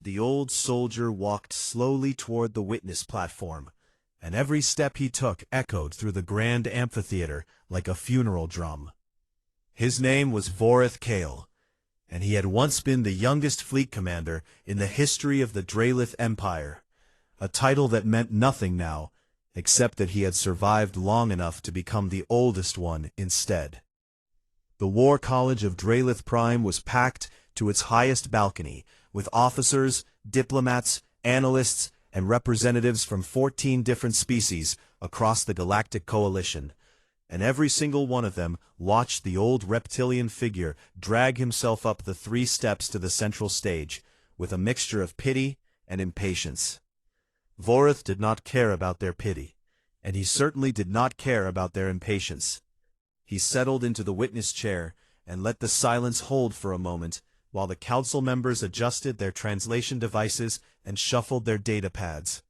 The old soldier walked slowly toward the witness platform, and every step he took echoed through the grand amphitheater like a funeral drum. His name was Voreth Kale, and he had once been the youngest fleet commander in the history of the Dralith Empire, a title that meant nothing now, except that he had survived long enough to become the oldest one instead. The War College of Dralith Prime was packed to its highest balcony, with officers, diplomats, analysts, and representatives from 14 different species across the Galactic Coalition, and every single one of them watched the old reptilian figure drag himself up the 3 steps to the central stage, with a mixture of pity and impatience. Voreth did not care about their pity, and he certainly did not care about their impatience. He settled into the witness chair and let the silence hold for a moment, while the council members adjusted their translation devices and shuffled their data pads.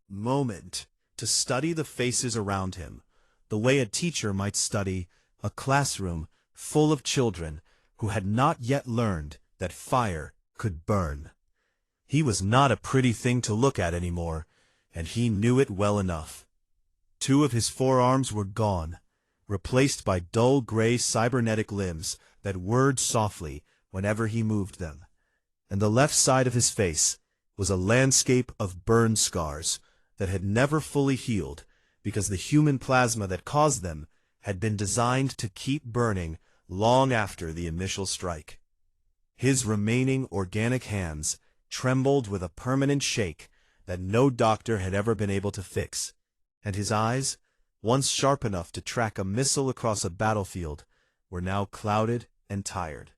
Moment to study the faces around him, the way a teacher might study a classroom full of children who had not yet learned that fire could burn. He was not a pretty thing to look at anymore, and he knew it well enough. 2 of his forearms were gone, replaced by dull gray cybernetic limbs that whirred softly whenever he moved them, and the left side of his face was a landscape of burn scars that had never fully healed because the human plasma that caused them had been designed to keep burning long after the initial strike. His remaining organic hands trembled with a permanent shake that no doctor had ever been able to fix, and his eyes, once sharp enough to track a missile across a battlefield, were now clouded and tired.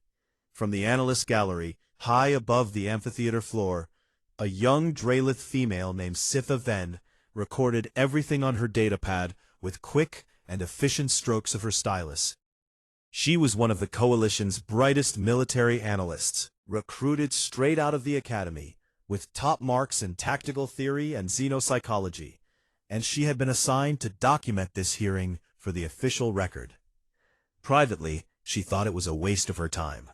From the analyst gallery, high above the amphitheater floor, a young Dralith female named Sitha Ven recorded everything on her datapad with quick and efficient strokes of her stylus. She was one of the Coalition's brightest military analysts, recruited straight out of the academy, with top marks in tactical theory and xenopsychology, and she had been assigned to document this hearing for the official record. Privately, she thought it was a waste of her time.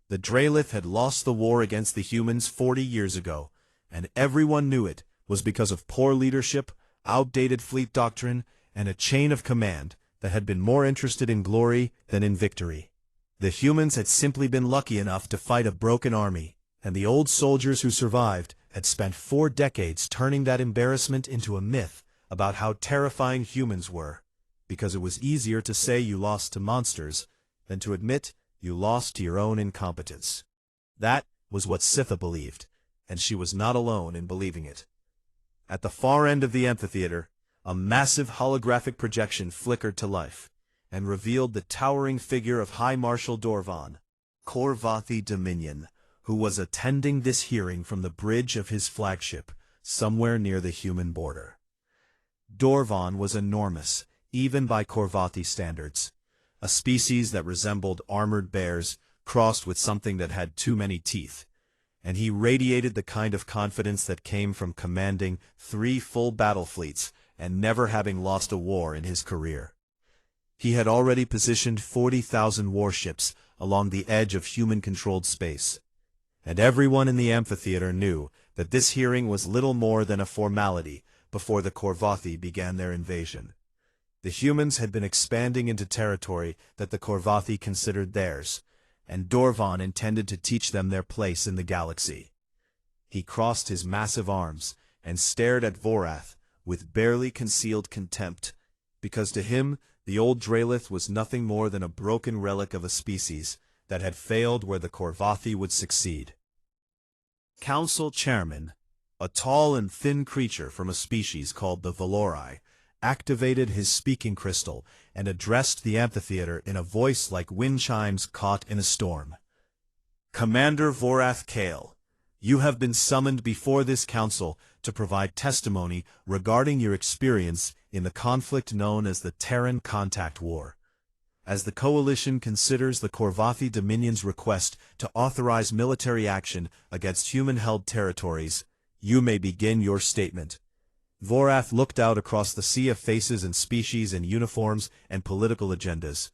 The Dralith had lost the war against the humans 40 years ago, and everyone knew it was because of poor leadership, outdated fleet doctrine, and a chain of command that had been more interested in glory than in victory. The humans had simply been lucky enough to fight a broken army, and the old soldiers who survived had spent 4 decades turning that embarrassment into a myth about how terrifying humans were, because it was easier to say you lost to monsters than to admit you lost to your own incompetence. That was what Sitha believed, and she was not alone in believing it. At the far end of the amphitheater, a massive holographic projection flickered to life, and revealed the towering figure of High Marshal Dorvan, Korvathi Dominion, who was attending this hearing from the bridge of his flagship, somewhere near the human border. Dorvan was enormous, even by Korvathi standards, a species that resembled armored bears crossed with something that had too many teeth, and he radiated the kind of confidence that came from commanding 3 full battle fleets and never having lost a war in his career. He had already positioned 40,000 warships along the edge of human-controlled space, and everyone in the amphitheater knew that this hearing was little more than a formality before the Korvathi began their invasion. The humans had been expanding into territory that the Korvathi considered theirs, and Dorvan intended to teach them their place in the galaxy. He crossed his massive arms and stared at Vorath with barely concealed contempt, because to him the old Dralith was nothing more than a broken relic of a species that had failed where the Korvathi would succeed. Council Chairman, a tall and thin creature from a species called the Valori, activated his speaking crystal and addressed the amphitheater in a voice like wind chimes caught in a storm. Commander Voreth Kale, you have been summoned before this council to provide testimony regarding your experience in the conflict known as the Terran Contact War. As the Coalition considers the Korvathi Dominion's request to authorize military action against human-held territories, you may begin your statement. Voreth looked out across the sea of faces and species and uniforms and political agendas,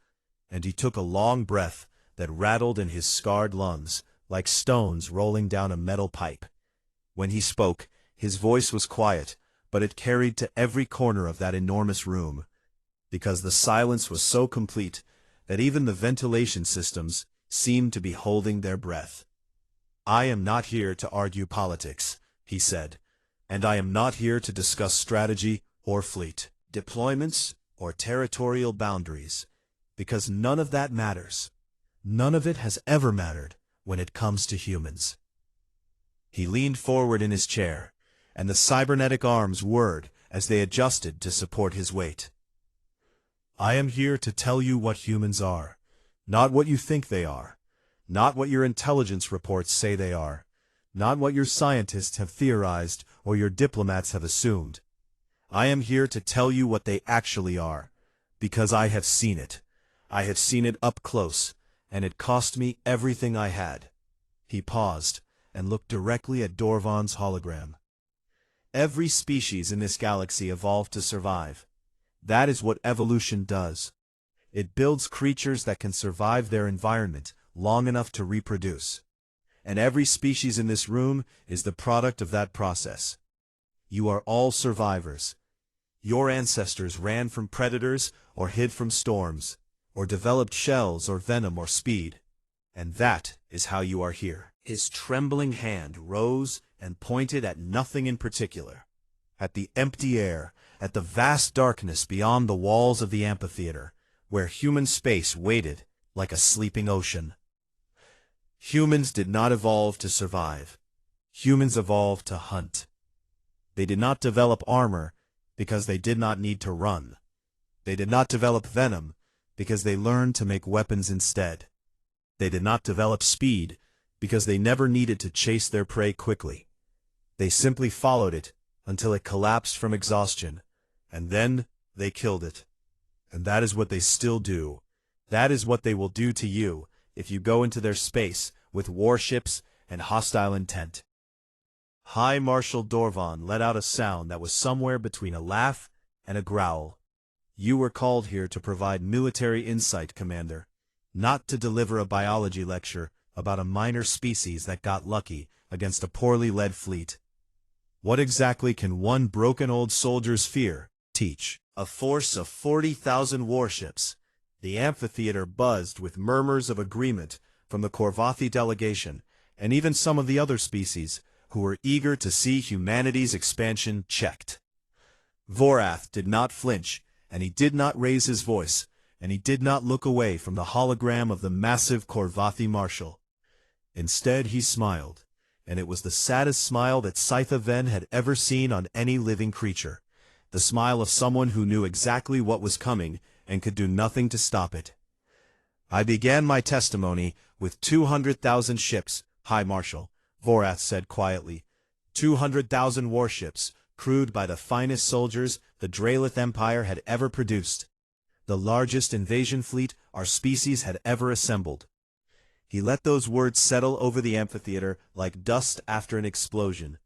and he took a long breath that rattled in his scarred lungs like stones rolling down a metal pipe. When he spoke, his voice was quiet, but it carried to every corner of that enormous room, because the silence was so complete that even the ventilation systems seemed to be holding their breath. "I am not here to argue politics," he said, "and I am not here to discuss strategy or fleet deployments or territorial boundaries, because none of that matters. None of it has ever mattered when it comes to humans." He leaned forward in his chair, and the cybernetic arms whirred as they adjusted to support his weight. "I am here to tell you what humans are, not what you think they are, not what your intelligence reports say they are, not what your scientists have theorized or your diplomats have assumed. I am here to tell you what they actually are, because I have seen it. I have seen it up close, and it cost me everything I had." He paused and looked directly at Dorvan's hologram. "Every species in this galaxy evolved to survive. That is what evolution does. It builds creatures that can survive their environment long enough to reproduce. And every species in this room is the product of that process. You are all survivors. Your ancestors ran from predators or hid from storms, or developed shells or venom or speed. And that is how you are here." His trembling hand rose and pointed at nothing in particular. At the empty air, at the vast darkness beyond the walls of the amphitheater, where human space waited like a sleeping ocean. Humans did not evolve to survive. Humans evolved to hunt. They did not develop armor because they did not need to run. They did not develop venom because they learned to make weapons instead. They did not develop speed because they never needed to chase their prey quickly. They simply followed it until it collapsed from exhaustion, and then they killed it. And that is what they still do. That is what they will do to you if you go into their space with warships and hostile intent. High Marshal Dorvan let out a sound that was somewhere between a laugh and a growl. "You were called here to provide military insight, Commander, not to deliver a biology lecture about a minor species that got lucky against a poorly led fleet. What exactly can one broken old soldier's fear teach? A force of 40,000 warships." The amphitheater buzzed with murmurs of agreement from the Korvathi delegation, and even some of the other species, who were eager to see humanity's expansion checked. Vorath did not flinch, and he did not raise his voice, and he did not look away from the hologram of the massive Korvathi marshal. Instead he smiled, and it was the saddest smile that Scytha Ven had ever seen on any living creature, the smile of someone who knew exactly what was coming and could do nothing to stop it. "I began my testimony with 200,000 ships, High Marshal," Vorath said quietly. 200,000 warships, crewed by the finest soldiers the Draelith Empire had ever produced. The largest invasion fleet our species had ever assembled. He let those words settle over the amphitheater like dust after an explosion.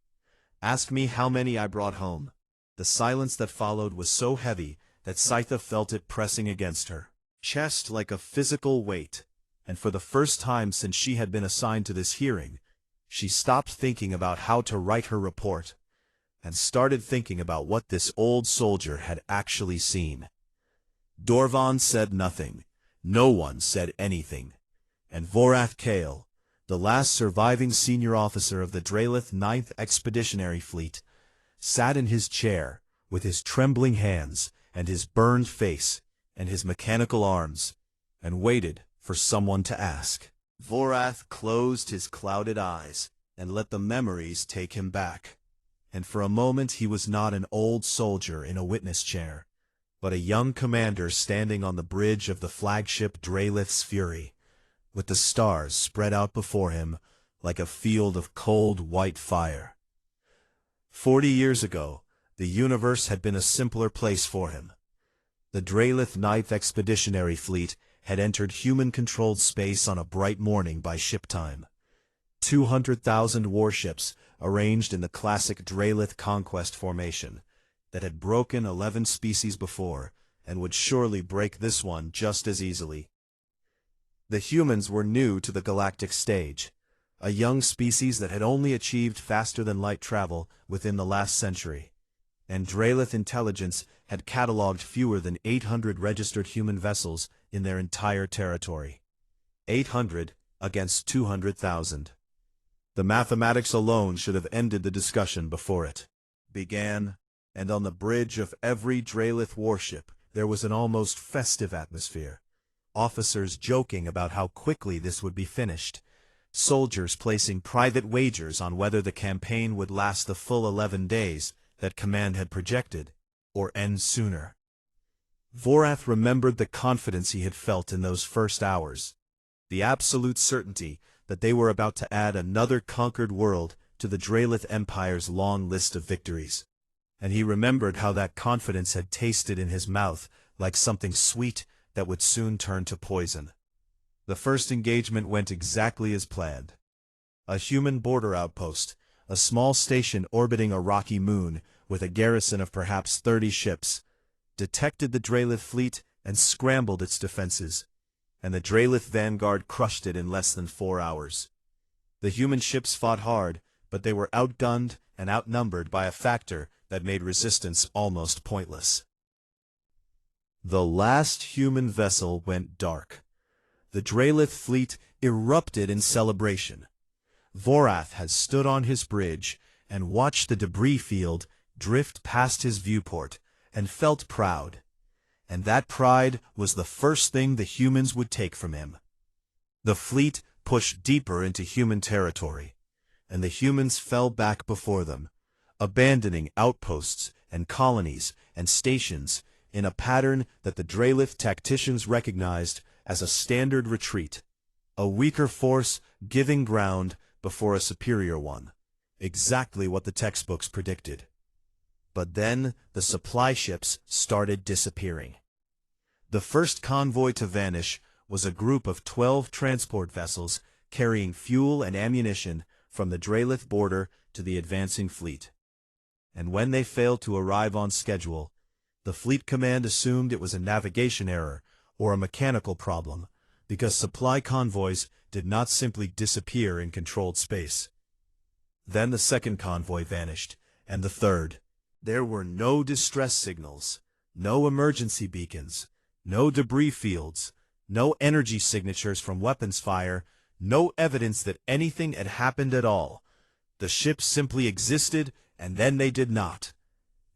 "Ask me how many I brought home." The silence that followed was so heavy that Scytha felt it pressing against her chest like a physical weight, and for the first time since she had been assigned to this hearing, she stopped thinking about how to write her report, and started thinking about what this old soldier had actually seen. Dorvan said nothing. No one said anything. And Vorath Kale, the last surviving senior officer of the Draelith 9th Expeditionary Fleet, sat in his chair with his trembling hands and his burned face and his mechanical arms, and waited for someone to ask. Vorath closed his clouded eyes and let the memories take him back. And for a moment he was not an old soldier in a witness chair, but a young commander standing on the bridge of the flagship Draelith's Fury, with the stars spread out before him like a field of cold white fire. 40 years ago, the universe had been a simpler place for him. The Draelith 9th Expeditionary Fleet had entered human-controlled space on a bright morning by ship time. 200,000 warships arranged in the classic Draelith conquest formation that had broken 11 species before and would surely break this one just as easily. The humans were new to the galactic stage, a young species that had only achieved faster-than-light travel within the last century. And Drelith intelligence had catalogued fewer than 800 registered human vessels in their entire territory. 800 against 200,000. The mathematics alone should have ended the discussion before it began, and on the bridge of every Drelith warship there was an almost festive atmosphere. Officers joking about how quickly this would be finished. Soldiers placing private wagers on whether the campaign would last the full 11 days that Command had projected, or end sooner. Vorath remembered the confidence he had felt in those first hours, the absolute certainty that they were about to add another conquered world to the Drelith Empire's long list of victories. And he remembered how that confidence had tasted in his mouth like something sweet that would soon turn to poison. The first engagement went exactly as planned. A human border outpost, a small station orbiting a rocky moon with a garrison of perhaps 30 ships, detected the Drelith fleet and scrambled its defenses, and the Drelith vanguard crushed it in less than 4 hours. The human ships fought hard, but they were outgunned and outnumbered by a factor that made resistance almost pointless. The last human vessel went dark. The Drelith fleet erupted in celebration. Vorath had stood on his bridge and watched the debris field drift past his viewport and felt proud. And that pride was the first thing the humans would take from him. The fleet pushed deeper into human territory, and the humans fell back before them, abandoning outposts and colonies and stations in a pattern that the Drelith tacticians recognized as a standard retreat, a weaker force giving ground before a superior one, exactly what the textbooks predicted. But then the supply ships started disappearing. The first convoy to vanish was a group of 12 transport vessels carrying fuel and ammunition from the Drelith border to the advancing fleet. And when they failed to arrive on schedule, the fleet command assumed it was a navigation error or a mechanical problem, because supply convoys did not simply disappear in controlled space. Then the second convoy vanished, and the third. There were no distress signals, no emergency beacons, no debris fields, no energy signatures from weapons fire, no evidence that anything had happened at all. The ships simply existed, and then they did not,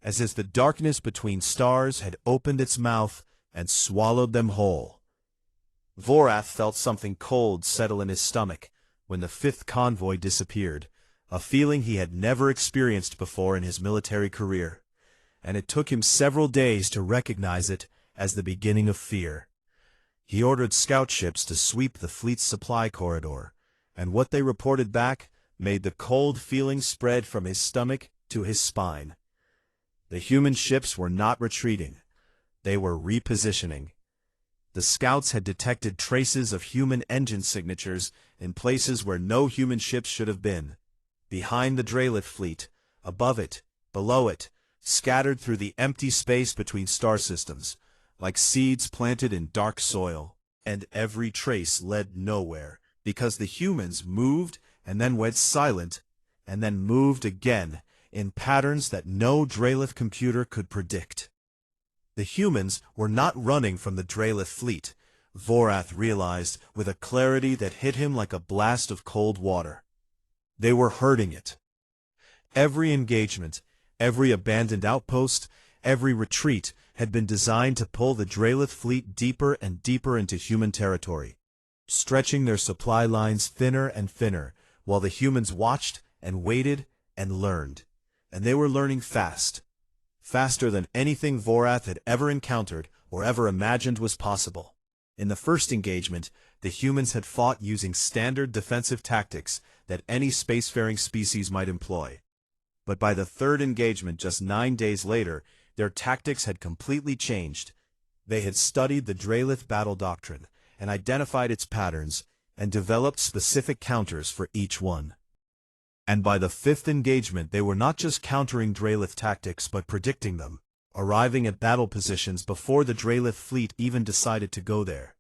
as if the darkness between stars had opened its mouth and swallowed them whole. Vorath felt something cold settle in his stomach when the fifth convoy disappeared, a feeling he had never experienced before in his military career, and it took him several days to recognize it as the beginning of fear. He ordered scout ships to sweep the fleet's supply corridor, and what they reported back made the cold feeling spread from his stomach to his spine. The human ships were not retreating. They were repositioning. The scouts had detected traces of human engine signatures in places where no human ships should have been. Behind the Drelith fleet, above it, below it, scattered through the empty space between star systems, like seeds planted in dark soil. And every trace led nowhere, because the humans moved and then went silent, and then moved again, in patterns that no Drelith computer could predict. The humans were not running from the Drelith fleet, Vorath realized with a clarity that hit him like a blast of cold water. They were hurting it. Every engagement, every abandoned outpost, every retreat had been designed to pull the Drelith fleet deeper and deeper into human territory, stretching their supply lines thinner and thinner, while the humans watched and waited and learned. And they were learning fast. Faster than anything Vorath had ever encountered or ever imagined was possible. In the first engagement, the humans had fought using standard defensive tactics that any spacefaring species might employ. But by the third engagement just 9 days later, their tactics had completely changed. They had studied the Drelith battle doctrine and identified its patterns and developed specific counters for each one. And by the fifth engagement they were not just countering Drelith tactics but predicting them, arriving at battle positions before the Drelith fleet even decided to go there.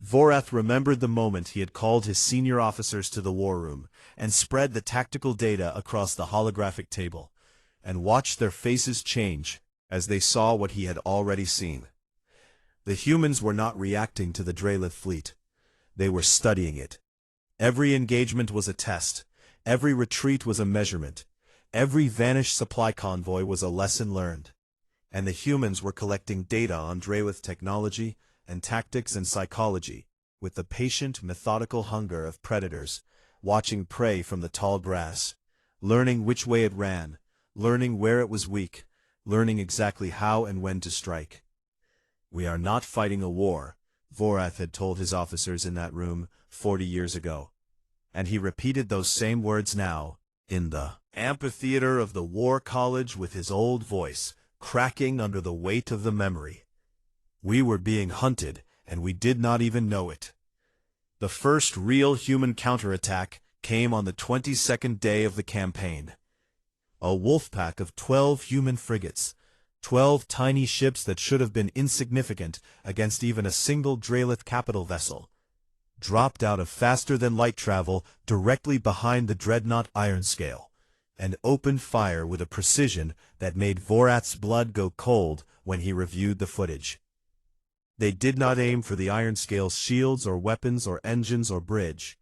Vorath remembered the moment he had called his senior officers to the war room and spread the tactical data across the holographic table, and watched their faces change as they saw what he had already seen. The humans were not reacting to the Drelith fleet. They were studying it. Every engagement was a test. Every retreat was a measurement. Every vanished supply convoy was a lesson learned. And the humans were collecting data on Drelith technology and tactics and psychology, with the patient, methodical hunger of predators, watching prey from the tall grass, learning which way it ran, learning where it was weak, learning exactly how and when to strike. "We are not fighting a war," Vorath had told his officers in that room 40 years ago. And he repeated those same words now, in the amphitheater of the War College, with his old voice cracking under the weight of the memory. "We were being hunted, and we did not even know it." The first real human counterattack came on the 22nd day of the campaign. A wolf pack of 12 human frigates, 12 tiny ships that should have been insignificant against even a single Drelith capital vessel, dropped out of faster-than-light travel directly behind the dreadnought Ironscale, and opened fire with a precision that made Vorath's blood go cold when he reviewed the footage. They did not aim for the Ironscale's shields or weapons or engines or bridge.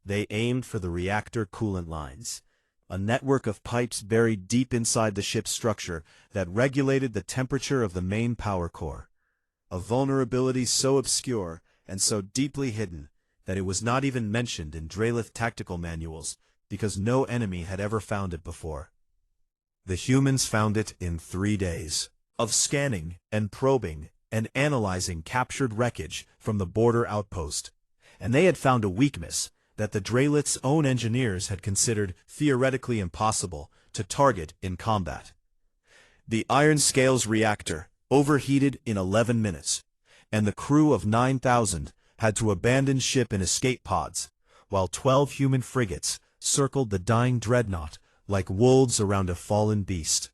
They aimed for the reactor coolant lines, a network of pipes buried deep inside the ship's structure that regulated the temperature of the main power core. A vulnerability so obscure and so deeply hidden that it was not even mentioned in Drelith tactical manuals, because no enemy had ever found it before. The humans found it in 3 days of scanning and probing and analyzing captured wreckage from the border outpost, and they had found a weakness that the Drelith's own engineers had considered theoretically impossible to target in combat. The Ironscale's reactor overheated in 11 minutes, and the crew of 9,000 had to abandon ship in escape pods, while 12 human frigates circled the dying dreadnought like wolves around a fallen beast.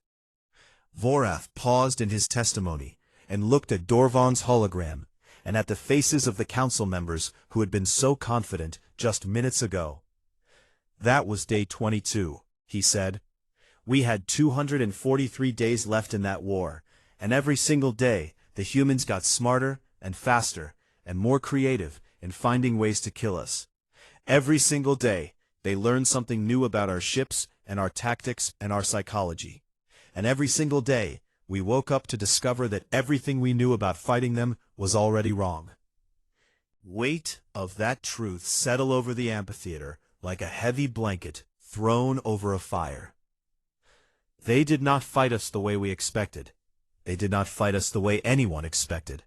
Vorath paused in his testimony and looked at Dorvan's hologram and at the faces of the council members who had been so confident just minutes ago. "That was day 22, he said. "We had 243 days left in that war, and every single day the humans got smarter and faster and more creative in finding ways to kill us. Every single day they learned something new about our ships and our tactics and our psychology. And every single day we woke up to discover that everything we knew about fighting them was already wrong." Weight of that truth settled over the amphitheater like a heavy blanket thrown over a fire. They did not fight us the way we expected. They did not fight us the way anyone expected.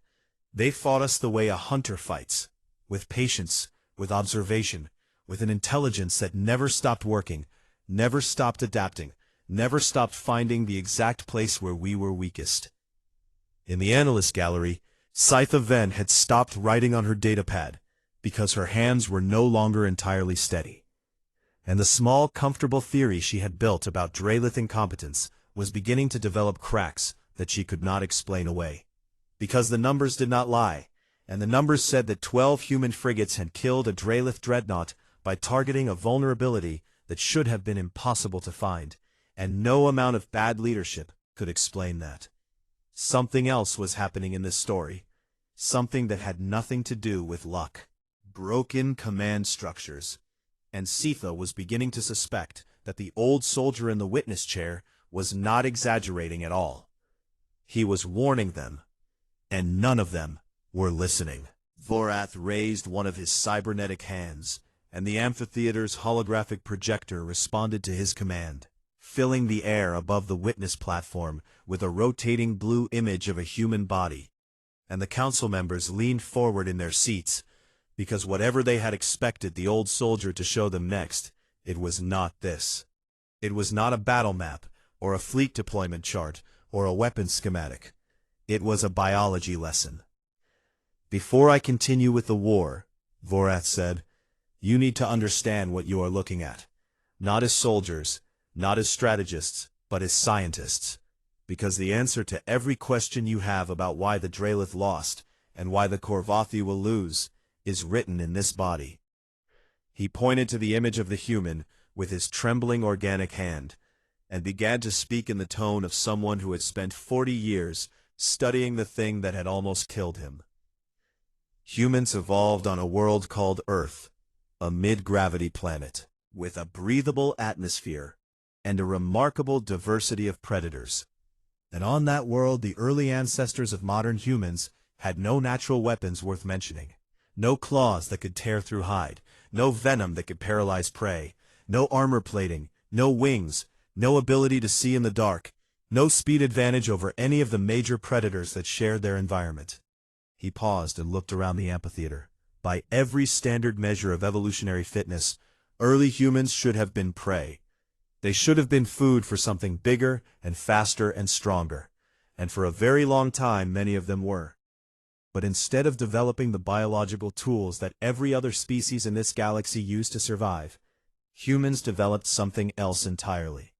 They fought us the way a hunter fights, with patience, with observation, with an intelligence that never stopped working, never stopped adapting, never stopped finding the exact place where we were weakest. In the analyst gallery, Scytha Ven had stopped writing on her datapad because her hands were no longer entirely steady. And the small, comfortable theory she had built about Drelith incompetence was beginning to develop cracks that she could not explain away. Because the numbers did not lie, and the numbers said that 12 human frigates had killed a Drelith dreadnought by targeting a vulnerability that should have been impossible to find, and no amount of bad leadership could explain that. Something else was happening in this story, something that had nothing to do with luck. Broken command structures. And Scytha was beginning to suspect that the old soldier in the witness chair was not exaggerating at all. He was warning them, and none of them were listening. Vorath raised one of his cybernetic hands, and the amphitheater's holographic projector responded to his command, filling the air above the witness platform with a rotating blue image of a human body. And the council members leaned forward in their seats, because whatever they had expected the old soldier to show them next, it was not this. It was not a battle map, or a fleet deployment chart, or a weapons schematic. It was a biology lesson. "Before I continue with the war," Vorath said, "you need to understand what you are looking at. Not as soldiers, not as strategists, but as scientists. Because the answer to every question you have about why the Drelith lost, and why the Korvathi will lose, is written in this body." He pointed to the image of the human with his trembling organic hand, and began to speak in the tone of someone who had spent 40 years studying the thing that had almost killed him. "Humans evolved on a world called Earth, a mid-gravity planet, with a breathable atmosphere and a remarkable diversity of predators. And on that world, the early ancestors of modern humans had no natural weapons worth mentioning. No claws that could tear through hide, no venom that could paralyze prey, no armor plating, no wings, no ability to see in the dark, no speed advantage over any of the major predators that shared their environment." He paused and looked around the amphitheater. By every standard measure of evolutionary fitness, early humans should have been prey. They should have been food for something bigger and faster and stronger, and for a very long time many of them were. But instead of developing the biological tools that every other species in this galaxy used to survive, humans developed something else entirely.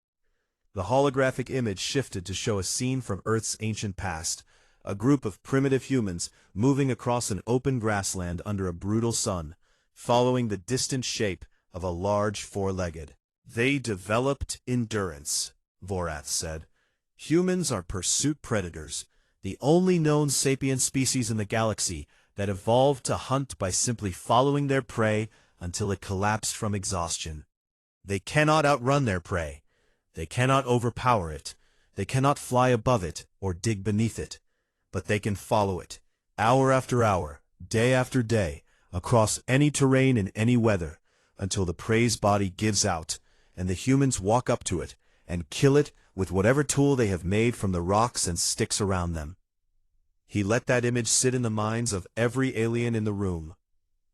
The holographic image shifted to show a scene from Earth's ancient past, a group of primitive humans moving across an open grassland under a brutal sun, following the distant shape of a large four-legged. "They developed endurance," Vorath said. "Humans are pursuit predators, the only known sapient species in the galaxy that evolved to hunt by simply following their prey until it collapsed from exhaustion. They cannot outrun their prey. They cannot overpower it. They cannot fly above it or dig beneath it. But they can follow it, hour after hour, day after day, across any terrain in any weather, until the prey's body gives out, and the humans walk up to it and kill it with whatever tool they have made from the rocks and sticks around them." He let that image sit in the minds of every alien in the room.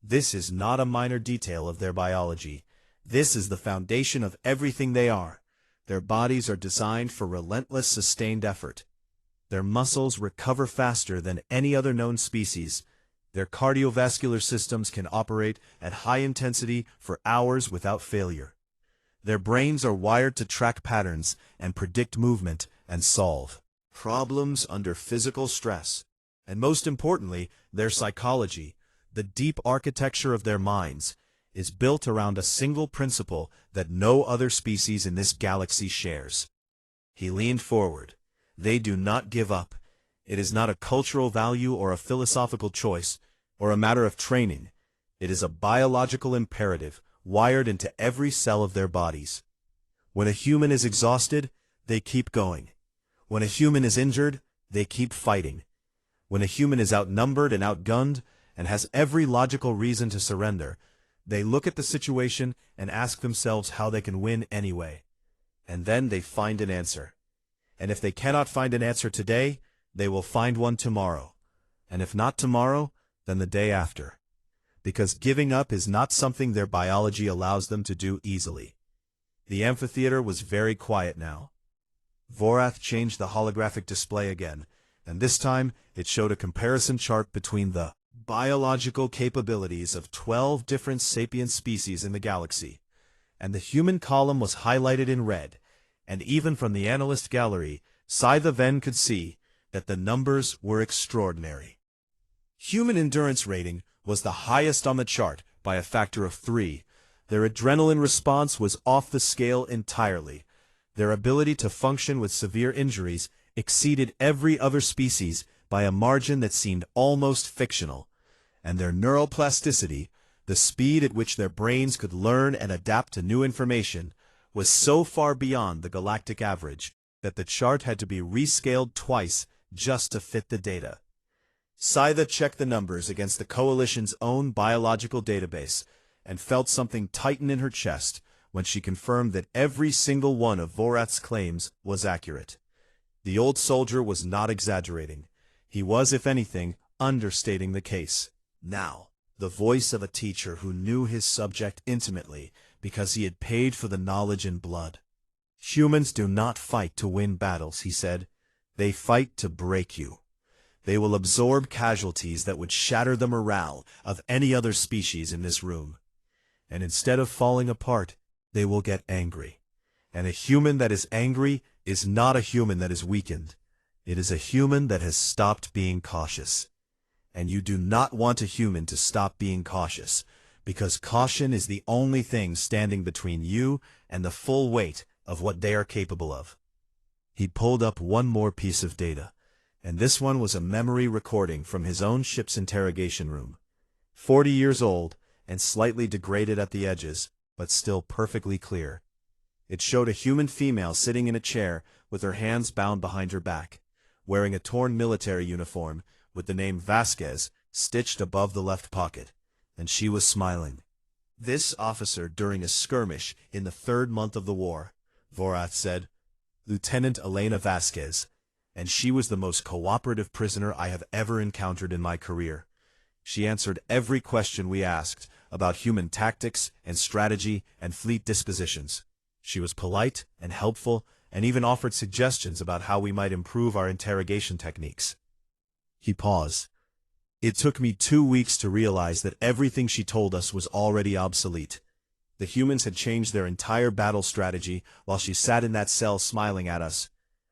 This is not a minor detail of their biology. This is the foundation of everything they are. Their bodies are designed for relentless, sustained effort. Their muscles recover faster than any other known species. Their cardiovascular systems can operate at high intensity for hours without failure. Their brains are wired to track patterns and predict movement and solve problems under physical stress. And most importantly, their psychology, the deep architecture of their minds, is built around a single principle that no other species in this galaxy shares. He leaned forward. "They do not give up. It is not a cultural value or a philosophical choice, or a matter of training. It is a biological imperative, wired into every cell of their bodies. When a human is exhausted, they keep going. When a human is injured, they keep fighting. When a human is outnumbered and outgunned, and has every logical reason to surrender, they look at the situation and ask themselves how they can win anyway. And then they find an answer. And if they cannot find an answer today, they will find one tomorrow. And if not tomorrow, then the day after. Because giving up is not something their biology allows them to do easily." The amphitheater was very quiet now. Vorath changed the holographic display again, and this time it showed a comparison chart between the biological capabilities of 12 different sapient species in the galaxy, and the human column was highlighted in red, and even from the analyst gallery, Scythe Ven could see that the numbers were extraordinary. Human endurance rating was the highest on the chart by a factor of 3. Their adrenaline response was off the scale entirely. Their ability to function with severe injuries exceeded every other species by a margin that seemed almost fictional. And their neural plasticity, the speed at which their brains could learn and adapt to new information, was so far beyond the galactic average that the chart had to be rescaled twice just to fit the data. Scythe checked the numbers against the Coalition's own biological database and felt something tighten in her chest when she confirmed that every single one of Vorath's claims was accurate. The old soldier was not exaggerating. He was, if anything, understating the case. Now, the voice of a teacher who knew his subject intimately because he had paid for the knowledge in blood. "Humans do not fight to win battles," he said. "They fight to break you. They will absorb casualties that would shatter the morale of any other species in this room. And instead of falling apart, they will get angry. And a human that is angry is not a human that is weakened. It is a human that has stopped being cautious. and you do not want a human to stop being cautious, because caution is the only thing standing between you and the full weight of what they are capable of. He pulled up one more piece of data, and this one was a memory recording from his own ship's interrogation room. 40 years old and slightly degraded at the edges, but still perfectly clear. It showed a human female sitting in a chair with her hands bound behind her back, wearing a torn military uniform with the name Vasquez stitched above the left pocket, and she was smiling. This officer during a skirmish in the 3rd month of the war, Vorath said, Lieutenant Elena Vasquez, and she was the most cooperative prisoner I have ever encountered in my career. She answered every question we asked about human tactics and strategy and fleet dispositions. She was polite and helpful and even offered suggestions about how we might improve our interrogation techniques. He paused. It took me 2 weeks to realize that everything she told us was already obsolete. The humans had changed their entire battle strategy while she sat in that cell smiling at us.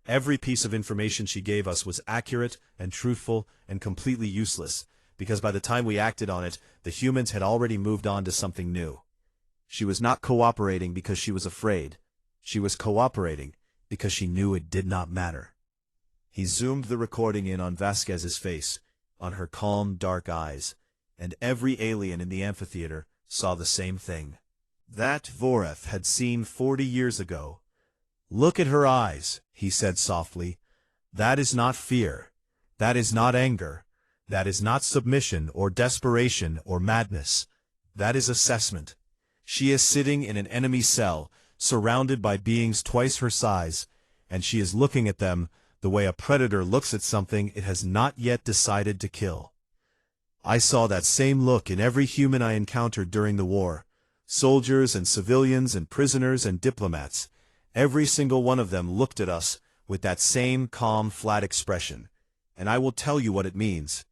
Every piece of information she gave us was accurate and truthful and completely useless, because by the time we acted on it, the humans had already moved on to something new. She was not cooperating because she was afraid. She was cooperating because she knew it did not matter. He zoomed the recording in on Vasquez's face, on her calm, dark eyes, and every alien in the amphitheater saw the same thing. That Vorath had seen 40 years ago. Look at her eyes, he said softly. That is not fear. That is not anger. That is not submission or desperation or madness. That is assessment. She is sitting in an enemy cell, surrounded by beings twice her size, and she is looking at them the way a predator looks at something it has not yet decided to kill. I saw that same look in every human I encountered during the war. Soldiers and civilians and prisoners and diplomats. Every single one of them looked at us with that same calm, flat expression. And I will tell you what it means.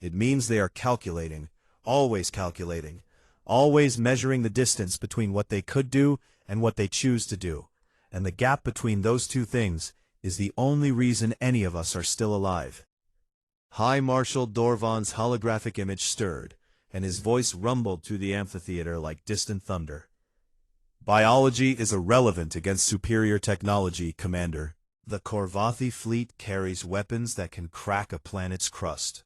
It means they are calculating, always measuring the distance between what they could do and what they choose to do. And the gap between those two things is the only reason any of us are still alive. High Marshal Dorvan's holographic image stirred, and his voice rumbled through the amphitheater like distant thunder. Biology is irrelevant against superior technology, Commander. The Korvathi fleet carries weapons that can crack a planet's crust.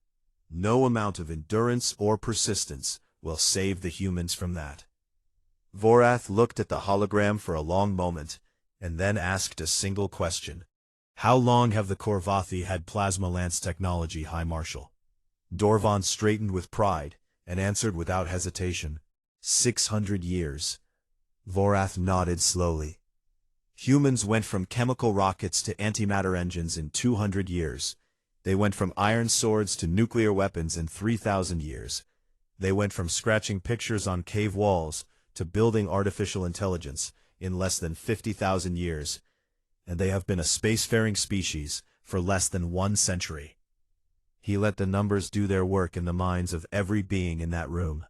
No amount of endurance or persistence will save the humans from that. Vorath looked at the hologram for a long moment, and then asked a single question. How long have the Korvathi had plasma lance technology, High Marshal? Dorvan straightened with pride, and answered without hesitation. 600 years. Vorath nodded slowly. Humans went from chemical rockets to antimatter engines in 200 years. They went from iron swords to nuclear weapons in 3,000 years. They went from scratching pictures on cave walls to building artificial intelligence in less than 50,000 years. And they have been a spacefaring species for less than 1 century. He let the numbers do their work in the minds of every being in that room.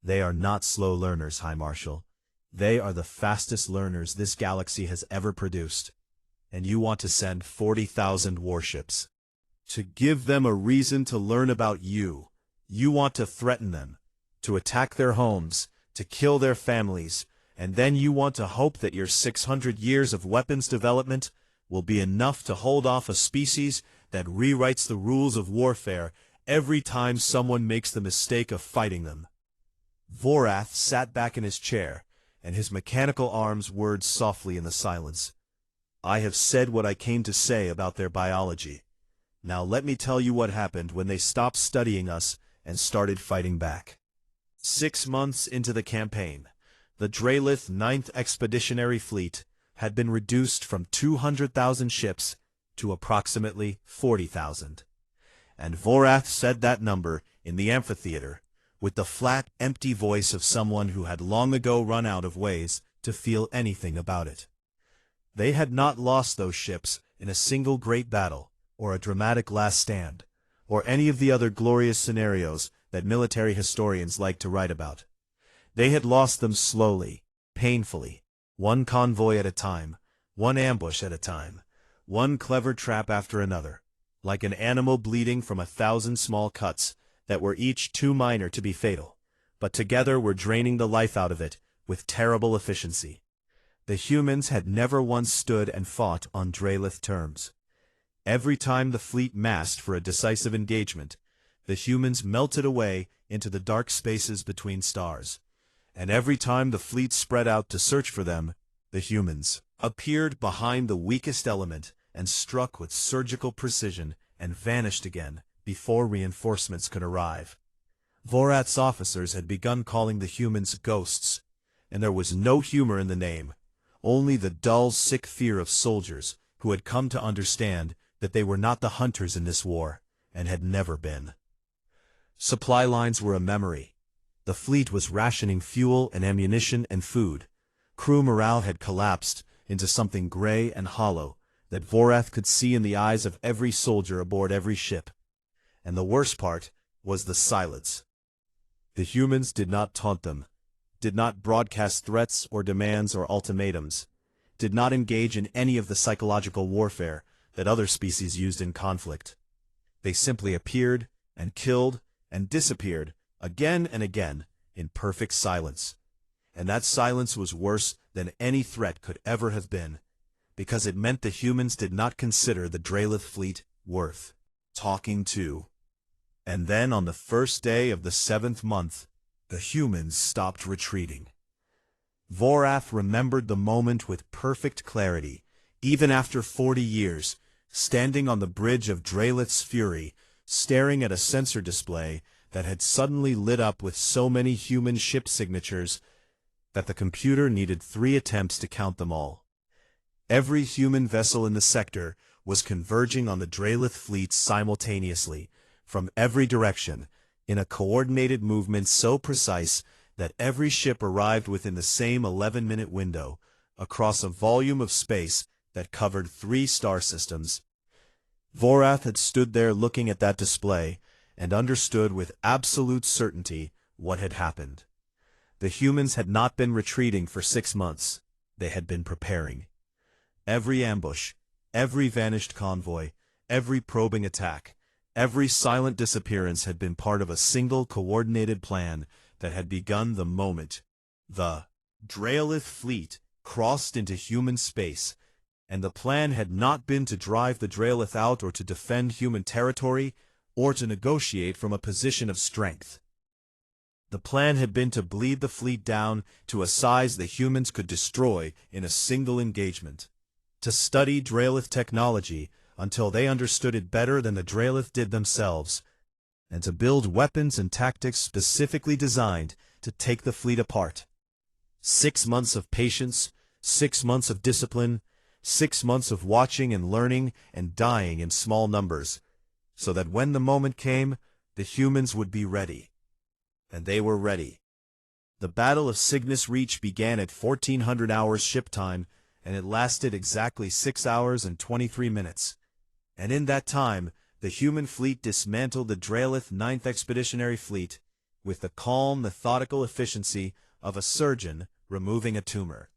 They are not slow learners, High Marshal. They are the fastest learners this galaxy has ever produced. And you want to send 40,000 warships. To give them a reason to learn about you. You want to threaten them, to attack their homes, to kill their families, and then you want to hope that your 600 years of weapons development will be enough to hold off a species that rewrites the rules of warfare every time someone makes the mistake of fighting them. Vorath sat back in his chair, and his mechanical arms whirred softly in the silence. I have said what I came to say about their biology. Now let me tell you what happened when they stopped studying us and started fighting back. 6 months into the campaign, the Drelith 9th Expeditionary Fleet had been reduced from 200,000 ships to approximately 40,000. And Vorath said that number in the amphitheater with the flat, empty voice of someone who had long ago run out of ways to feel anything about it. They had not lost those ships in a single great battle, or a dramatic last stand, or any of the other glorious scenarios that military historians like to write about. They had lost them slowly, painfully, one convoy at a time, one ambush at a time, one clever trap after another, like an animal bleeding from 1,000 small cuts, that were each too minor to be fatal, but together were draining the life out of it with terrible efficiency. The humans had never once stood and fought on Drelith terms. Every time the fleet massed for a decisive engagement, the humans melted away into the dark spaces between stars. And every time the fleet spread out to search for them, the humans appeared behind the weakest element and struck with surgical precision and vanished again before reinforcements could arrive. Vorath's officers had begun calling the humans ghosts, and there was no humor in the name, only the dull, sick fear of soldiers who had come to understand that they were not the hunters in this war, and had never been. Supply lines were a memory. The fleet was rationing fuel and ammunition and food. Crew morale had collapsed into something gray and hollow that Vorath could see in the eyes of every soldier aboard every ship. And the worst part was the silence. The humans did not taunt them, did not broadcast threats or demands or ultimatums, did not engage in any of the psychological warfare that other species used in conflict. They simply appeared and killed and disappeared again and again in perfect silence. And that silence was worse than any threat could ever have been, because it meant the humans did not consider the Drelith fleet worth talking to. And then on the first day of the 7th month, the humans stopped retreating. Vorath remembered the moment with perfect clarity, even after 40 years, standing on the bridge of Drelith's fury, staring at a sensor display that had suddenly lit up with so many human ship signatures that the computer needed 3 attempts to count them all. Every human vessel in the sector was converging on the Drelith fleet simultaneously, from every direction, in a coordinated movement so precise that every ship arrived within the same 11-minute window, across a volume of space that covered 3 star systems. Vorath had stood there looking at that display, and understood with absolute certainty what had happened. The humans had not been retreating for 6 months. They had been preparing. Every ambush, every vanished convoy, every probing attack, every silent disappearance had been part of a single coordinated plan that had begun the moment the Drelith fleet crossed into human space, and the plan had not been to drive the Drelith out or to defend human territory or to negotiate from a position of strength. The plan had been to bleed the fleet down to a size the humans could destroy in a single engagement, to study Drelith technology until they understood it better than the Drelith did themselves, and to build weapons and tactics specifically designed to take the fleet apart. 6 months of patience, 6 months of discipline, 6 months of watching and learning and dying in small numbers, so that when the moment came, the humans would be ready. And they were ready. The Battle of Cygnus Reach began at 1400 hours ship time, and it lasted exactly 6 hours and 23 minutes. And in that time, the human fleet dismantled the Drelith 9th Expeditionary Fleet with the calm, methodical efficiency of a surgeon removing a tumor.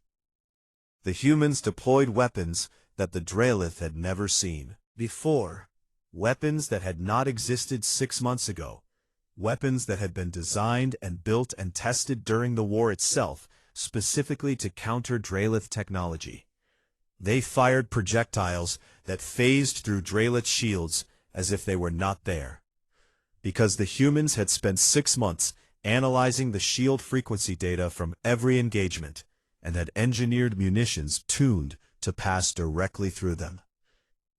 The humans deployed weapons that the Drelith had never seen before, weapons that had not existed 6 months ago, weapons that had been designed and built and tested during the war itself, specifically to counter Drelith technology. They fired projectiles that phased through Drelith shields as if they were not there. Because the humans had spent 6 months analyzing the shield frequency data from every engagement, and had engineered munitions tuned to pass directly through them.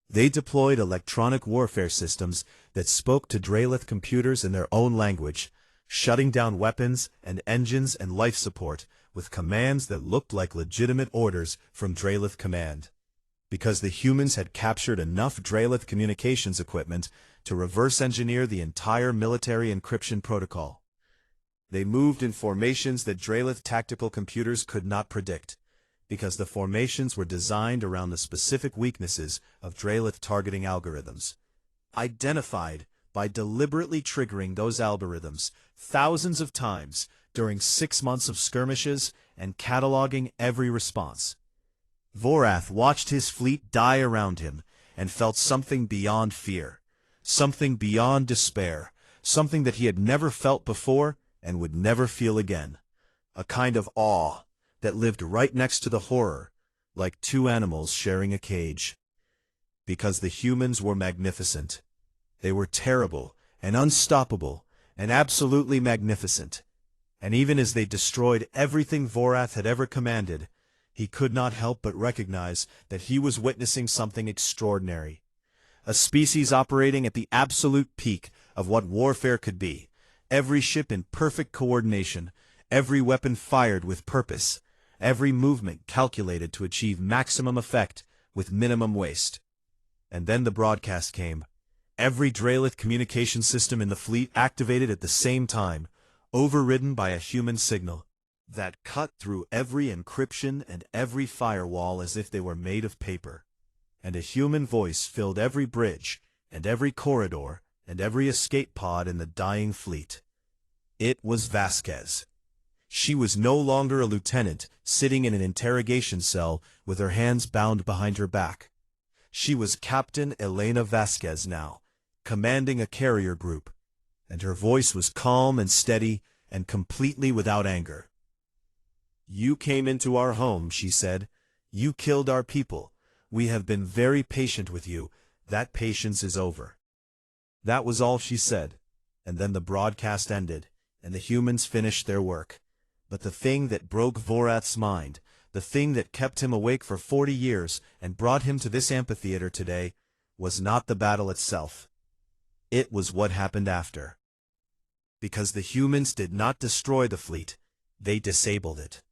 They deployed electronic warfare systems that spoke to Drelith computers in their own language, shutting down weapons and engines and life support with commands that looked like legitimate orders from Drelith Command. Because the humans had captured enough Drelith communications equipment to reverse engineer the entire military encryption protocol. They moved in formations that Drelith tactical computers could not predict, because the formations were designed around the specific weaknesses of Drelith targeting algorithms, identified by deliberately triggering those algorithms thousands of times during 6 months of skirmishes and cataloging every response. Vorath watched his fleet die around him and felt something beyond fear, something beyond despair, something that he had never felt before and would never feel again. A kind of awe that lived right next to the horror, like two animals sharing a cage. Because the humans were magnificent. They were terrible and unstoppable and absolutely magnificent. And even as they destroyed everything Vorath had ever commanded, he could not help but recognize that he was witnessing something extraordinary. A species operating at the absolute peak of what warfare could be. Every ship in perfect coordination, every weapon fired with purpose, every movement calculated to achieve maximum effect with minimum waste. And then the broadcast came. Every Draelith communication system in the fleet activated at the same time, overridden by a human signal that cut through every encryption and every firewall as if they were made of paper. And a human voice filled every bridge and every corridor and every escape pod in the dying fleet. It was Vasquez. She was no longer a lieutenant sitting in an interrogation cell with her hands bound behind her back. She was Captain Elena Vasquez now, commanding a carrier group, and her voice was calm and steady and completely without anger. "You came into our home," she said. "You killed our people. We have been very patient with you. That patience is over." That was all she said, and then the broadcast ended, and the humans finished their work. But the thing that broke Vorath's mind, the thing that kept him awake for 40 years and brought him to this amphitheater today, was not the battle itself. It was what happened after. Because the humans did not destroy the fleet, they disabled it.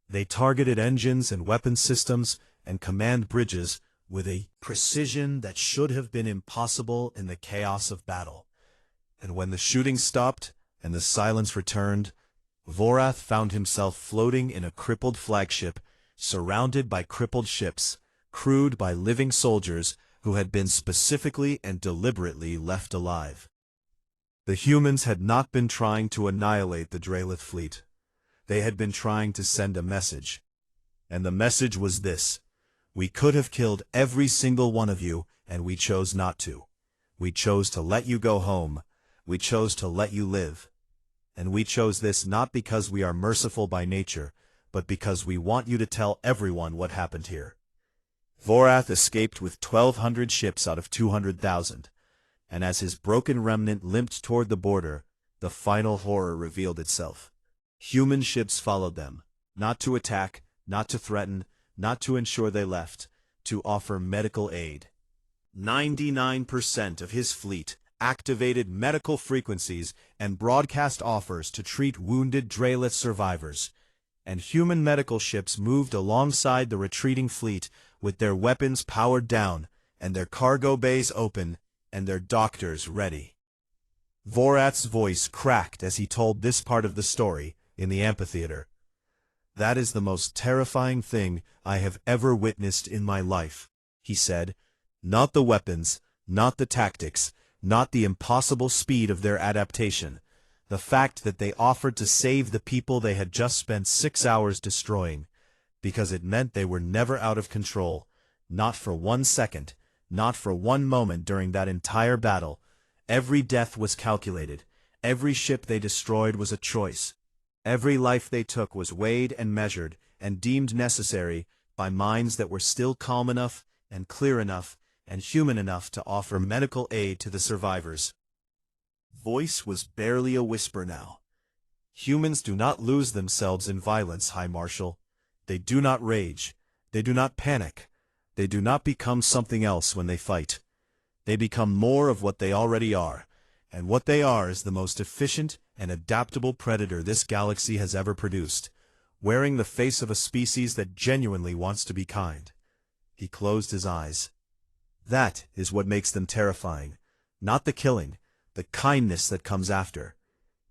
They targeted engines and weapon systems and command bridges with a precision that should have been impossible in the chaos of battle. And when the shooting stopped and the silence returned, Vorath found himself floating in a crippled flagship, surrounded by crippled ships, crewed by living soldiers who had been specifically and deliberately left alive. The humans had not been trying to annihilate the Draelith fleet. They had been trying to send a message. And the message was this: we could have killed every single one of you, and we chose not to. We chose to let you go home. We chose to let you live. And we chose this not because we are merciful by nature, but because we want you to tell everyone what happened here. Vorath escaped with 1,200 ships out of 200,000, and as his broken remnant limped toward the border, the final horror revealed itself. Human ships followed them, not to attack, not to threaten, not to ensure they left, to offer medical aid. 99% of his fleet activated medical frequencies and broadcast offers to treat wounded Draelith survivors, and human medical ships moved alongside the retreating fleet with their weapons powered down and their cargo bays open and their doctors ready. Vorath's voice cracked as he told this part of the story in the amphitheater. "That is the most terrifying thing I have ever witnessed in my life," he said. "Not the weapons, not the tactics, not the impossible speed of their adaptation. The fact that they offered to save the people they had just spent 6 hours destroying, because it meant they were never out of control, not for 1 second, not for 1 moment during that entire battle. Every death was calculated. Every ship they destroyed was a choice. Every life they took was weighed and measured and deemed necessary by minds that were still calm enough and clear enough and human enough to offer medical aid to the survivors." Voice was barely a whisper now. "Humans do not lose themselves in violence, High Marshal. They do not rage. They do not panic. They do not become something else when they fight. They become more of what they already are, and what they are is the most efficient and adaptable predator this galaxy has ever produced, wearing the face of a species that genuinely wants to be kind." He closed his eyes. "That is what makes them terrifying, not the killing, the kindness that comes after,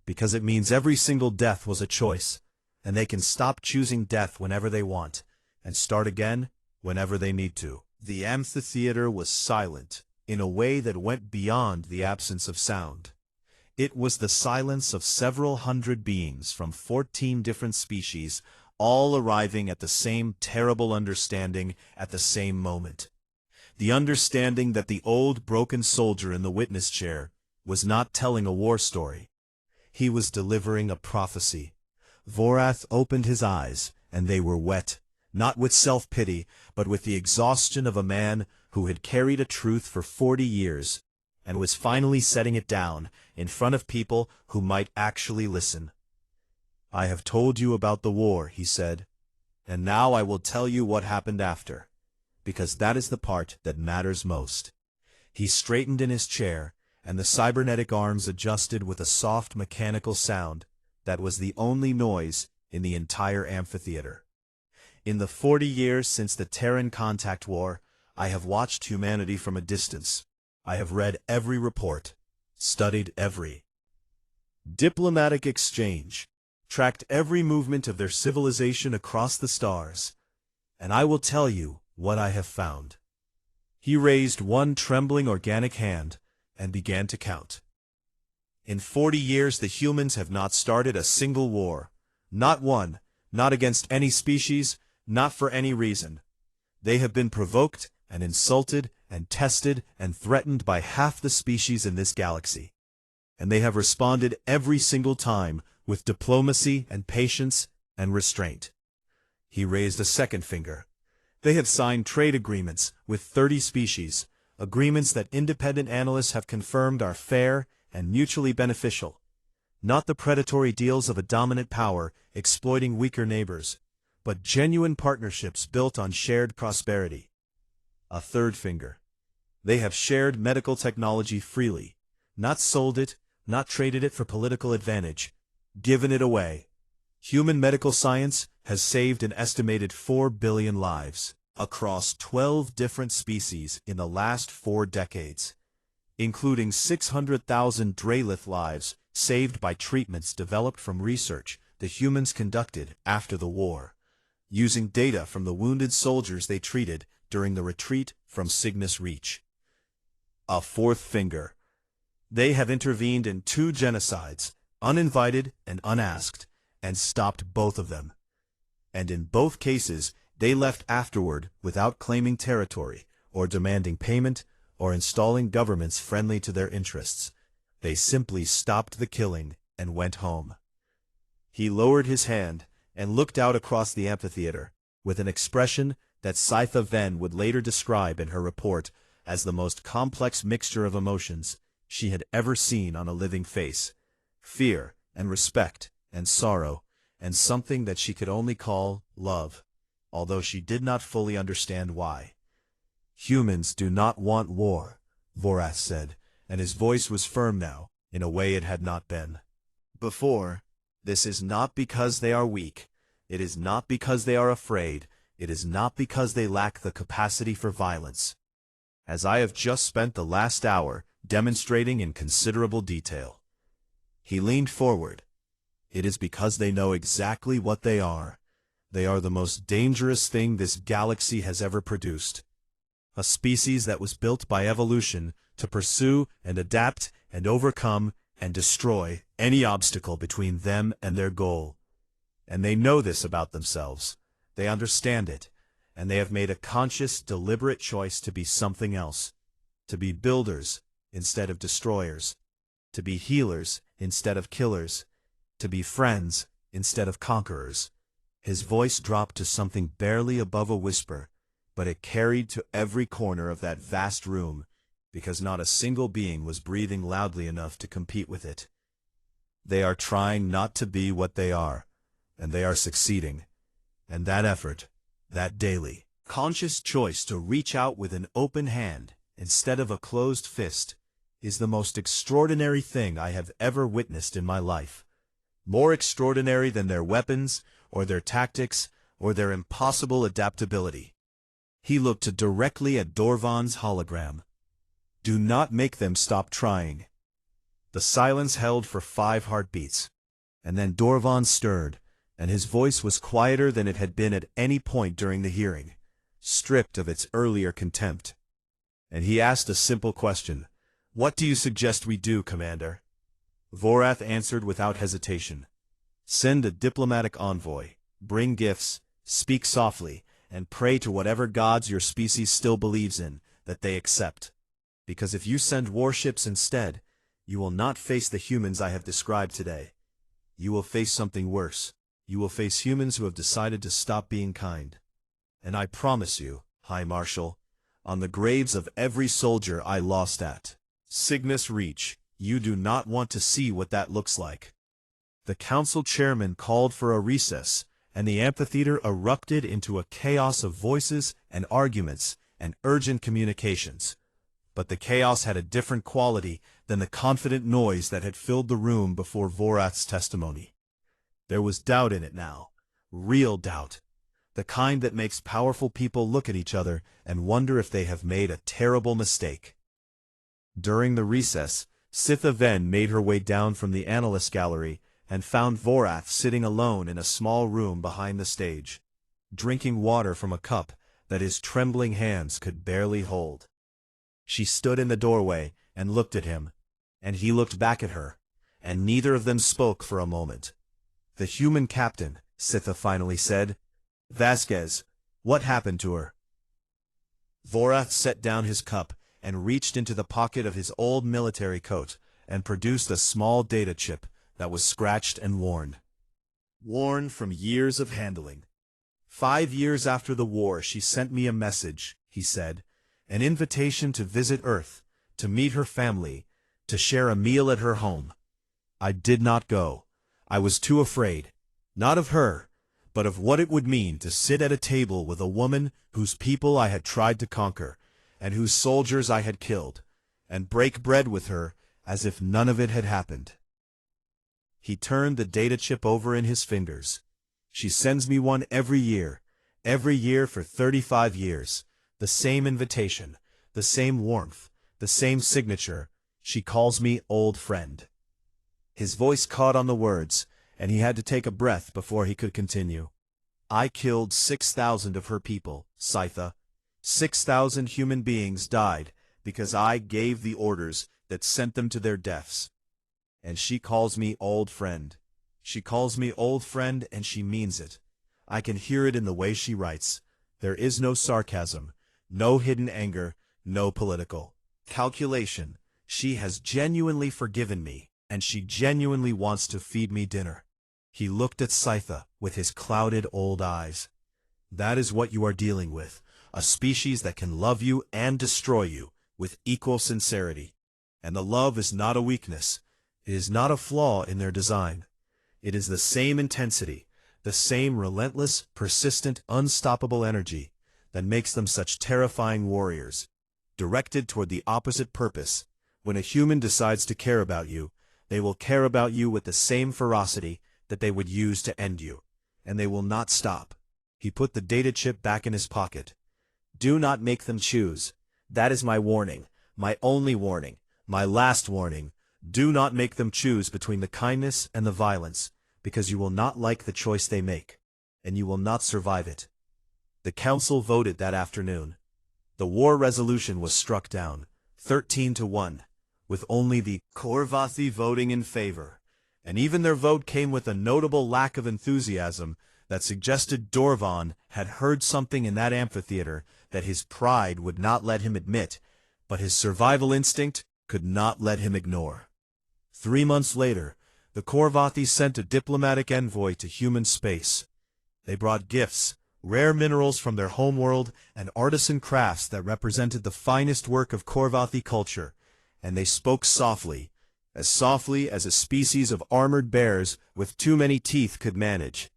because it means every single death was a choice, and they can stop choosing death whenever they want, and start again whenever they need to." The amphitheater was silent in a way that went beyond the absence of sound. It was the silence of several hundred beings from 14 different species, all arriving at the same terrible understanding at the same moment. The understanding that the old broken soldier in the witness chair was not telling a war story. He was delivering a prophecy. Vorath opened his eyes, and they were wet, not with self-pity, but with the exhaustion of a man who had carried a truth for 40 years, and was finally setting it down in front of people who might actually listen. "I have told you about the war," he said, "and now I will tell you what happened after, because that is the part that matters most." He straightened in his chair, and the cybernetic arms adjusted with a soft mechanical sound that was the only noise in the entire amphitheater. "In the 40 years since the Terran Contact War, I have watched humanity from a distance. I have read every report, studied every diplomatic exchange, tracked every movement of their civilization across the stars, and I will tell you what I have found." He raised one trembling organic hand and began to count. "In 40 years the humans have not started a single war. Not one, not against any species, not for any reason. They have been provoked and insulted and tested and threatened by half the species in this galaxy. And they have responded every single time with diplomacy and patience and restraint." He raised a second finger. "They have signed trade agreements with 30 species, agreements that independent analysts have confirmed are fair and mutually beneficial. Not the predatory deals of a dominant power exploiting weaker neighbors, but genuine partnerships built on shared prosperity." A third finger. "They have shared medical technology freely, not sold it, not traded it for political advantage, given it away. Human medical science has saved an estimated 4 billion lives across 12 different species in the last 4 decades, including 600,000 Draelith lives saved by treatments developed from research the humans conducted after the war, using data from the wounded soldiers they treated during the retreat from Cygnus Reach." A fourth finger. "They have intervened in 2 genocides, uninvited and unasked, and stopped both of them. And in both cases, they left afterward without claiming territory, or demanding payment, or installing governments friendly to their interests. They simply stopped the killing and went home." He lowered his hand and looked out across the amphitheater, with an expression that Scytha Ven would later describe in her report as the most complex mixture of emotions she had ever seen on a living face: fear and respect and sorrow, and something that she could only call love, although she did not fully understand why. "Humans do not want war," Vorath said, and his voice was firm now, in a way it had not been before. "This is not because they are weak. It is not because they are afraid. It is not because they lack the capacity for violence, as I have just spent the last hour demonstrating in considerable detail." He leaned forward. "It is because they know exactly what they are. They are the most dangerous thing this galaxy has ever produced. A species that was built by evolution to pursue and adapt and overcome and destroy any obstacle between them and their goal. And they know this about themselves. They understand it, and they have made a conscious, deliberate choice to be something else, to be builders instead of destroyers, to be healers instead of killers, to be friends instead of conquerors." His voice dropped to something barely above a whisper, but it carried to every corner of that vast room, because not a single being was breathing loudly enough to compete with it. "They are trying not to be what they are, and they are succeeding. And that effort, that daily, conscious choice to reach out with an open hand instead of a closed fist, is the most extraordinary thing I have ever witnessed in my life. More extraordinary than their weapons, or their tactics, or their impossible adaptability." He looked directly at Dorvan's hologram. "Do not make them stop trying." The silence held for 5 heartbeats, and then Dorvan stirred, and his voice was quieter than it had been at any point during the hearing, stripped of its earlier contempt. And he asked a simple question: "What do you suggest we do, Commander?" Vorath answered without hesitation: "Send a diplomatic envoy, bring gifts, speak softly, and pray to whatever gods your species still believes in, that they accept. Because if you send warships instead, You will not face the humans I have described today. You will face something worse. You will face humans who have decided to stop being kind. And I promise you, High Marshal, on the graves of every soldier I lost at Cygnus Reach, you do not want to see what that looks like. The council chairman called for a recess, and the amphitheater erupted into a chaos of voices and arguments and urgent communications. But the chaos had a different quality than the confident noise that had filled the room before Vorath's testimony. There was doubt in it now, real doubt, the kind that makes powerful people look at each other and wonder if they have made a terrible mistake. During the recess, Sitha Ven made her way down from the analyst gallery and found Vorath sitting alone in a small room behind the stage, drinking water from a cup that his trembling hands could barely hold. She stood in the doorway and looked at him, and he looked back at her, and neither of them spoke for a moment. "The human captain," Sitha finally said. "Vasquez, what happened to her?" Vorath set down his cup and reached into the pocket of his old military coat and produced a small data chip that was scratched and worn. Worn from years of handling. 5 years after the war, she sent me a message, he said, an invitation to visit Earth, to meet her family, to share a meal at her home. I did not go. I was too afraid, not of her, but of what it would mean to sit at a table with a woman whose people I had tried to conquer, and whose soldiers I had killed, and break bread with her as if none of it had happened. He turned the data chip over in his fingers. She sends me one every year for 35 years. The same invitation, the same warmth, the same signature. She calls me old friend. His voice caught on the words, and he had to take a breath before he could continue. I killed 6,000 of her people, Scytha. 6,000 human beings died because I gave the orders that sent them to their deaths. And she calls me old friend. She calls me old friend, and she means it. I can hear it in the way she writes. There is no sarcasm, no hidden anger, no political calculation. She has genuinely forgiven me, and she genuinely wants to feed me dinner. He looked at Scytha with his clouded old eyes. That is what you are dealing with, a species that can love you and destroy you with equal sincerity. And the love is not a weakness. It is not a flaw in their design. It is the same intensity, the same relentless, persistent, unstoppable energy that makes them such terrifying warriors, directed toward the opposite purpose. When a human decides to care about you, they will care about you with the same ferocity that they would use to end you, and they will not stop. He put the data chip back in his pocket. Do not make them choose. That is my warning, my only warning, my last warning. Do not make them choose between the kindness and the violence, because you will not like the choice they make, and you will not survive it. The council voted that afternoon. The war resolution was struck down, 13-1, with only the Korvathi voting in favor, and even their vote came with a notable lack of enthusiasm that suggested Dorvan had heard something in that amphitheater that his pride would not let him admit, but his survival instinct could not let him ignore. 3 months later, the Korvathi sent a diplomatic envoy to human space. They brought gifts, rare minerals from their homeworld, and artisan crafts that represented the finest work of Korvathi culture, and they spoke softly as a species of armored bears with too many teeth could manage.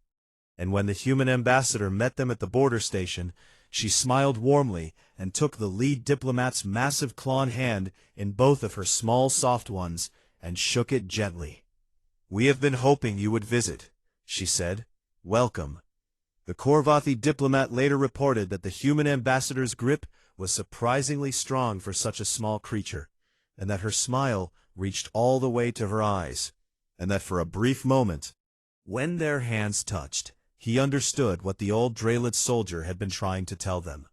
And when the human ambassador met them at the border station, she smiled warmly and took the lead diplomat's massive clawed hand in both of her small soft ones and shook it gently. We have been hoping you would visit, she said. Welcome. The Korvathi diplomat later reported that the human ambassador's grip was surprisingly strong for such a small creature, and that her smile reached all the way to her eyes, and that for a brief moment, when their hands touched, he understood what the old Drelid soldier had been trying to tell them,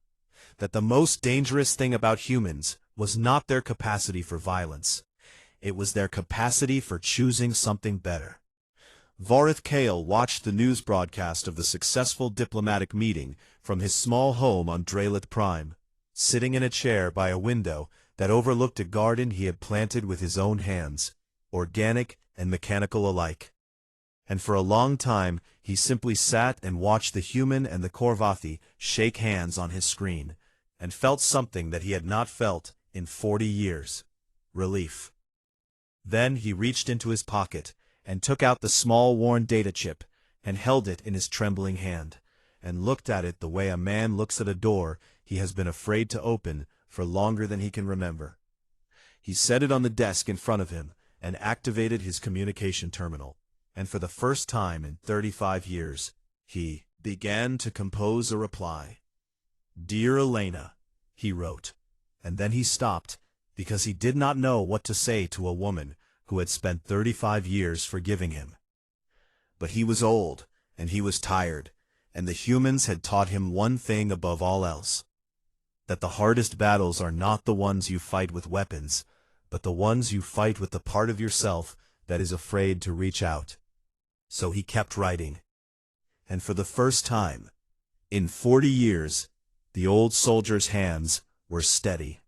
that the most dangerous thing about humans was not their capacity for violence. It was their capacity for choosing something better. Vorath Kale watched the news broadcast of the successful diplomatic meeting from his small home on Drelith Prime. sitting in a chair by a window that overlooked a garden he had planted with his own hands, organic and mechanical alike. And for a long time he simply sat and watched the human and the Korvathi shake hands on his screen, and felt something that he had not felt in 40 years. Relief. Then he reached into his pocket, and took out the small worn data chip, and held it in his trembling hand, and looked at it the way a man looks at a door he has been afraid to open for longer than he can remember. He set it on the desk in front of him, and activated his communication terminal, and for the first time in 35 years, he began to compose a reply. "Dear Elena," he wrote, and then he stopped, because he did not know what to say to a woman who had spent 35 years forgiving him. But he was old, and he was tired, and the humans had taught him one thing above all else: that the hardest battles are not the ones you fight with weapons, but the ones you fight with the part of yourself that is afraid to reach out. So he kept writing. And for the first time in 40 years, the old soldier's hands were steady.